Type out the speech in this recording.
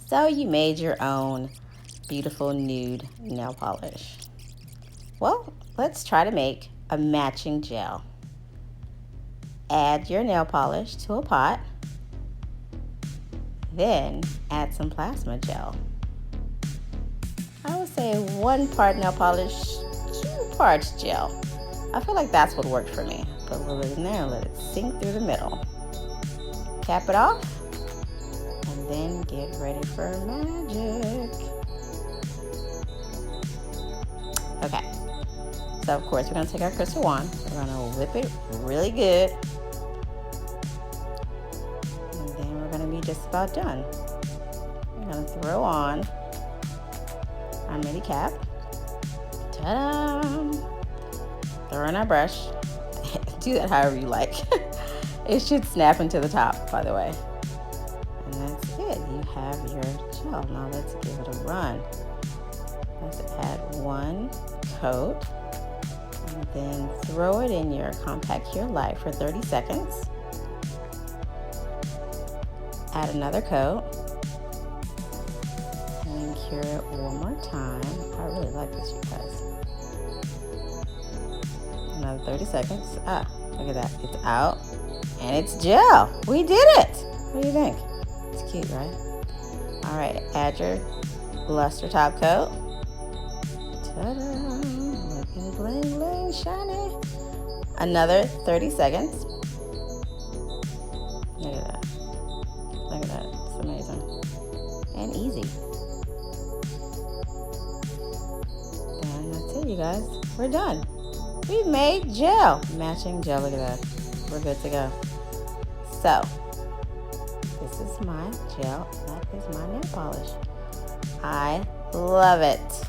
So you made your own beautiful nude nail polish. Well, let's try to make a matching gel. Add your nail polish to a pot. Then add some plasma gel. I would say 1 part nail polish, 2 parts gel. I feel like that's what worked for me. Put a little bit in there and let it sink through the middle. Cap it off, and then get ready for magic. Okay, so of course we're gonna take our crystal wand. We're gonna whip it really good. And then we're gonna be just about done. We're gonna throw on our mini cap. Ta-da! Throw in our brush. Do that however you like. It should snap into the top, by the way. And that's it. You have your gel. Now let's give it a run. Let's add 1 coat. And then throw it in your compact cure light for 30 seconds. Add another coat. And then cure it one more time. I really like this, you guys. Another 30 seconds. Ah, look at that. It's out. And it's gel. We did it. What do you think? It's cute, right? All right, add your luster top coat. Ta-da! Looking bling bling shiny. Another 30 seconds. Look at that. Look at that. It's amazing. And easy. And that's it, you guys. We're done. We've made gel. Matching gel. Look at that. We're good to go. So, this is my gel. That is my nail polish. I love it.